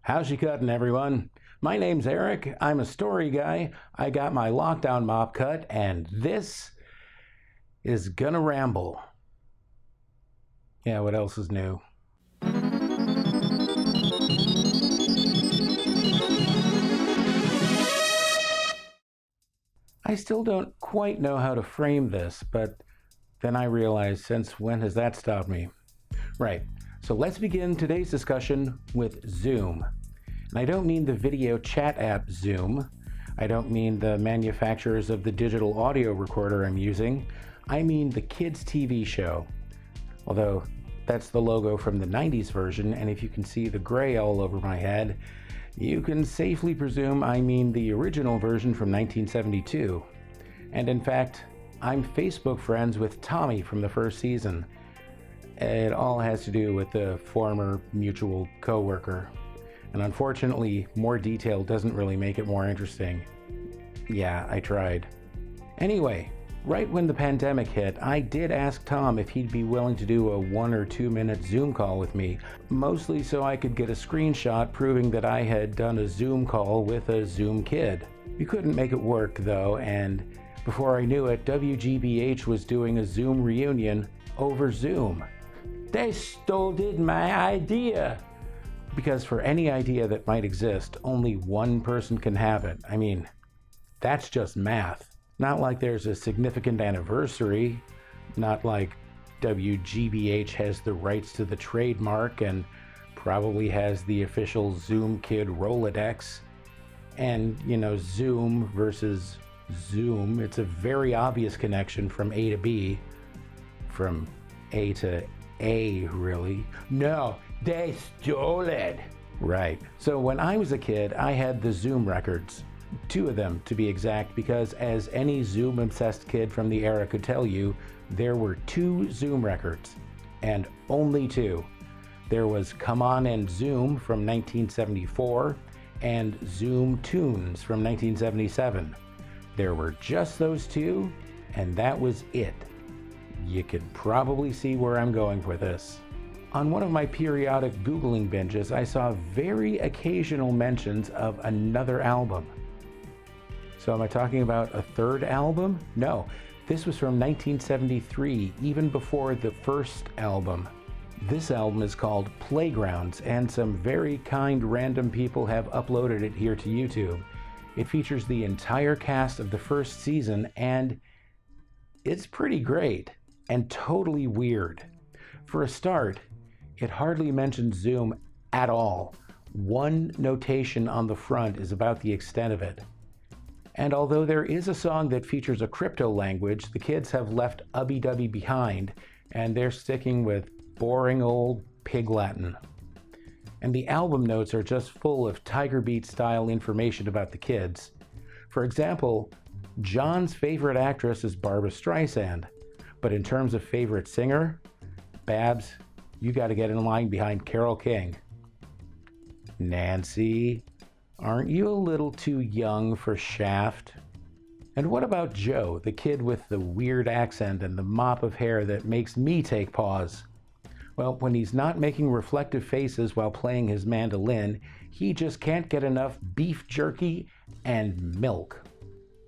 How's she cutting, everyone? My name's Eric. I'm a story guy. I got my lockdown mop cut, and this is gonna ramble. Yeah, what else is new? I still don't quite know how to frame this, but then I realized, since when has that stopped me? Right, so let's begin today's discussion with Zoom. And I don't mean the video chat app Zoom. I don't mean the manufacturers of the digital audio recorder I'm using. I mean the kids' TV show. Although that's the logo from the 90s version, and if you can see the gray all over my head, you can safely presume I mean the original version from 1972. And in fact, I'm Facebook friends with Tommy from the first season. It all has to do with the former mutual co-worker. And unfortunately, more detail doesn't really make it more interesting. Yeah, I tried. Anyway, right when the pandemic hit, I did ask Tom if he'd be willing to do a 1 or 2 minute Zoom call with me, mostly so I could get a screenshot proving that I had done a Zoom call with a Zoom kid. We couldn't make it work though, and before I knew it, WGBH was doing a Zoom reunion over Zoom. They stole my idea! Because for any idea that might exist, only one person can have it. I mean, that's just math. Not like there's a significant anniversary, not like WGBH has the rights to the trademark and probably has the official Zoom Kid Rolodex. And, Zoom versus Zoom, it's a very obvious connection from A to B. From A to A, really. No, they stole it. Right. So when I was a kid, I had the Zoom records. 2 of them, to be exact, because as any Zoom-obsessed kid from the era could tell you, there were 2 Zoom records, and only 2. There was Come On and Zoom from 1974, and Zoom Tunes from 1977. There were just those 2, and that was it. You can probably see where I'm going with this. On one of my periodic Googling binges, I saw very occasional mentions of another album. So am I talking about a 3rd album? No, this was from 1973, even before the first album. This album is called Playgrounds, and some very kind random people have uploaded it here to YouTube. It features the entire cast of the first season, and it's pretty great and totally weird. For a start, it hardly mentions Zoom at all. One notation on the front is about the extent of it. And although there is a song that features a crypto language, the kids have left ubby-dubby behind, and they're sticking with boring old pig Latin. And the album notes are just full of Tiger Beat style information about the kids. For example, John's favorite actress is Barbra Streisand, but in terms of favorite singer, Babs, you gotta get in line behind Carole King. Nancy, aren't you a little too young for Shaft? And what about Joe, the kid with the weird accent and the mop of hair that makes me take pause? Well, when he's not making reflective faces while playing his mandolin, he just can't get enough beef jerky and milk.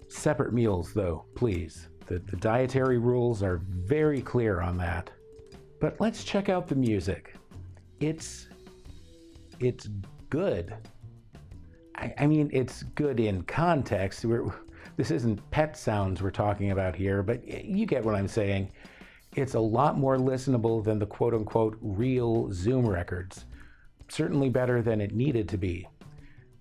Separate meals, though, please. The dietary rules are very clear on that. But let's check out the music. It's good. I mean, it's good in context. This isn't Pet Sounds we're talking about here, but you get what I'm saying. It's a lot more listenable than the quote-unquote real Zoom records. Certainly better than it needed to be.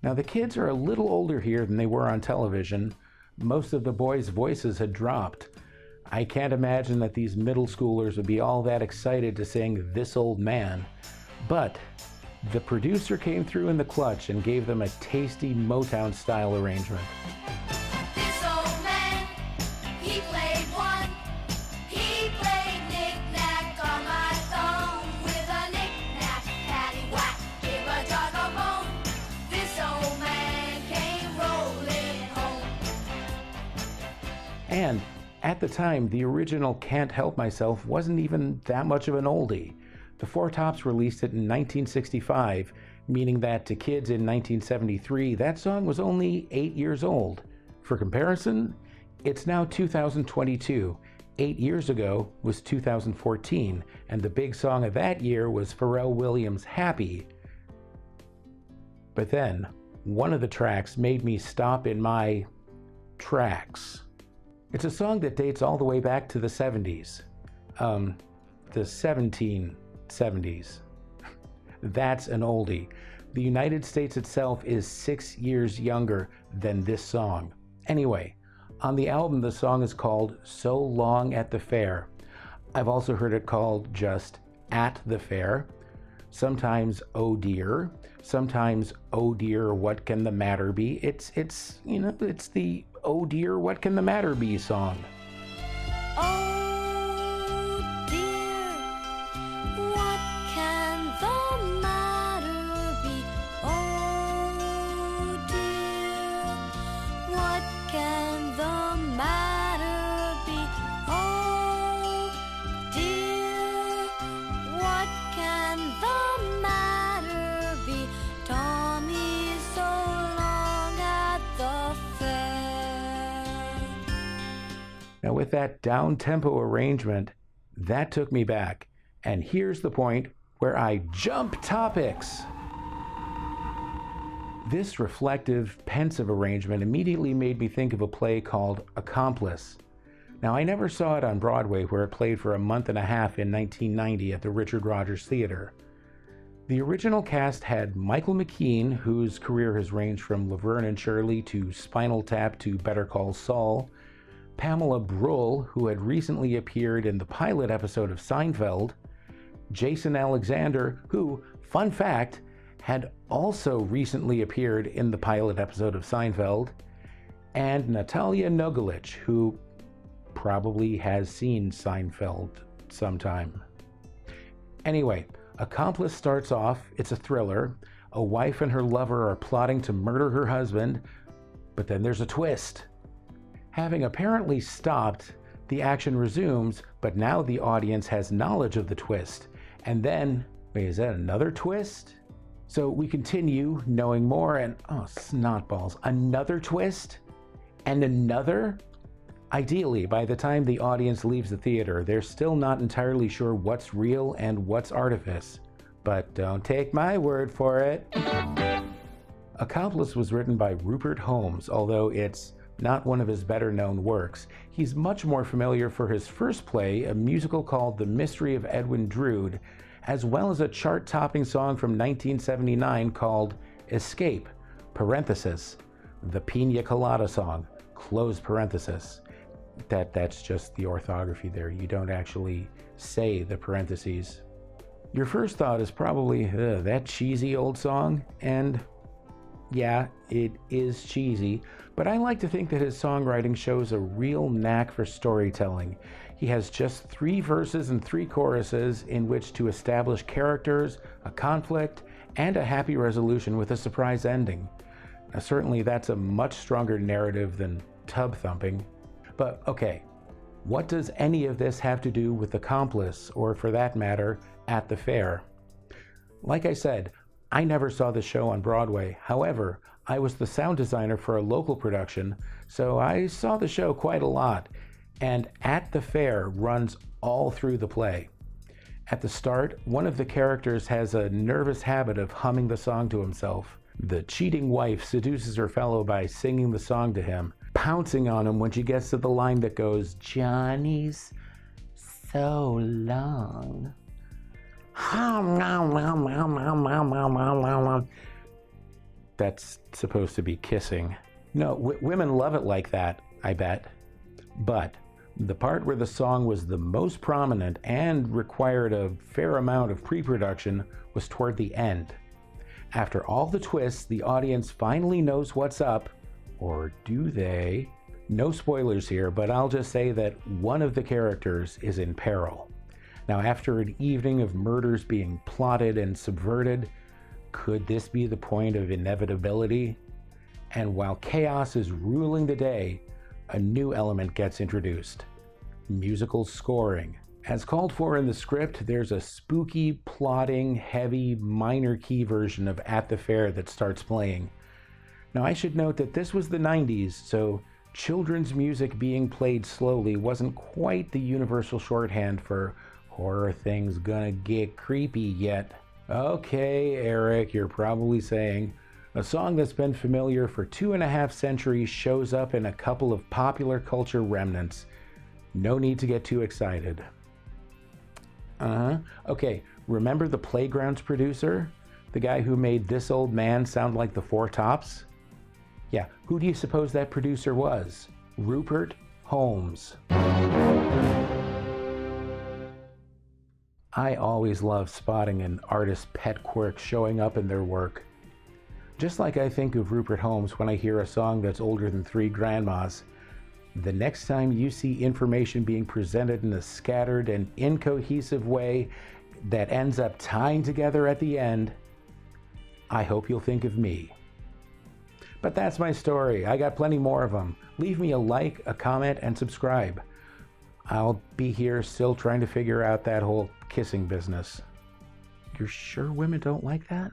Now, the kids are a little older here than they were on television. Most of the boys' voices had dropped. I can't imagine that these middle schoolers would be all that excited to sing This Old Man. But the producer came through in the clutch and gave them a tasty Motown-style arrangement. This old man, he played one. He played knick-knack on my thumb with a knick-knack, paddywhack, give a dog a bone. This old man came rolling home. And at the time, the original Can't Help Myself wasn't even that much of an oldie. The Four Tops released it in 1965, meaning that to kids in 1973, that song was only 8 years old. For comparison, it's now 2022. 8 years ago was 2014, and the big song of that year was Pharrell Williams' Happy. But then, one of the tracks made me stop in my tracks. It's a song that dates all the way back to the 70s. The 1770s. That's an oldie. The United States itself is 6 years younger than this song. Anyway, on the album, the song is called So Long at the Fair. I've also heard it called just At the Fair. Sometimes Oh Dear. Sometimes Oh Dear, What Can the Matter Be? It's the Oh Dear, What Can the Matter Be song. Oh dear, what can the matter be? Oh dear, what can the matter be? Oh dear, what can the matter be? Tommy's so long at the fair. Now, with that down-tempo arrangement, that took me back. And here's the point where I jump topics. This reflective, pensive arrangement immediately made me think of a play called Accomplice. Now, I never saw it on Broadway, where it played for a month and a half in 1990 at the Richard Rodgers Theater. The original cast had Michael McKean, whose career has ranged from Laverne and Shirley to Spinal Tap to Better Call Saul, Pamela Brull, who had recently appeared in the pilot episode of Seinfeld, Jason Alexander, who, fun fact, had also recently appeared in the pilot episode of Seinfeld, and Natalia Nogalich, who probably has seen Seinfeld sometime. Anyway, Accomplice starts off, it's a thriller. A wife and her lover are plotting to murder her husband, but then there's a twist. Having apparently stopped, the action resumes, but now the audience has knowledge of the twist. And then, wait, is that another twist? So we continue knowing more, and oh, snotballs, another twist? And another? Ideally, by the time the audience leaves the theater, they're still not entirely sure what's real and what's artifice. But don't take my word for it. Accomplice was written by Rupert Holmes, although it's not one of his better-known works. He's much more familiar for his first play, a musical called The Mystery of Edwin Drood, as well as a chart-topping song from 1979 called Escape, parenthesis, the Pina Colada song, close parenthesis. That's just the orthography there. You don't actually say the parentheses. Your first thought is probably, that cheesy old song, and yeah, it is cheesy, but I like to think that his songwriting shows a real knack for storytelling. He has just 3 verses and 3 choruses in which to establish characters, a conflict, and a happy resolution with a surprise ending. Now, certainly that's a much stronger narrative than tub thumping. But okay, what does any of this have to do with Accomplice, or for that matter, At the Fair? Like I said, I never saw the show on Broadway. However, I was the sound designer for a local production, so I saw the show quite a lot. And At the Fair runs all through the play. At the start, one of the characters has a nervous habit of humming the song to himself. The cheating wife seduces her fellow by singing the song to him, pouncing on him when she gets to the line that goes, "Johnny's so long." That's supposed to be kissing. No, women love it like that, I bet. But the part where the song was the most prominent and required a fair amount of pre-production was toward the end. After all the twists, the audience finally knows what's up. Or do they? No spoilers here, but I'll just say that one of the characters is in peril. Now, after an evening of murders being plotted and subverted, could this be the point of inevitability? And while chaos is ruling the day, a new element gets introduced: musical scoring. As called for in the script, there's a spooky, plotting, heavy, minor key version of At the Fair that starts playing. Now, I should note that this was the 90s, so children's music being played slowly wasn't quite the universal shorthand for horror things gonna get creepy yet. Okay, Eric, you're probably saying, a song that's been familiar for 2.5 centuries shows up in a couple of popular culture remnants. No need to get too excited. Okay, remember the Playgrounds producer? The guy who made This Old Man sound like the Four Tops? Yeah, who do you suppose that producer was? Rupert Holmes. I always love spotting an artist's pet quirk showing up in their work. Just like I think of Rupert Holmes when I hear a song that's older than 3 grandmas, the next time you see information being presented in a scattered and incohesive way that ends up tying together at the end, I hope you'll think of me. But that's my story. I got plenty more of them. Leave me a like, a comment, and subscribe. I'll be here still trying to figure out that whole kissing business. You're sure women don't like that?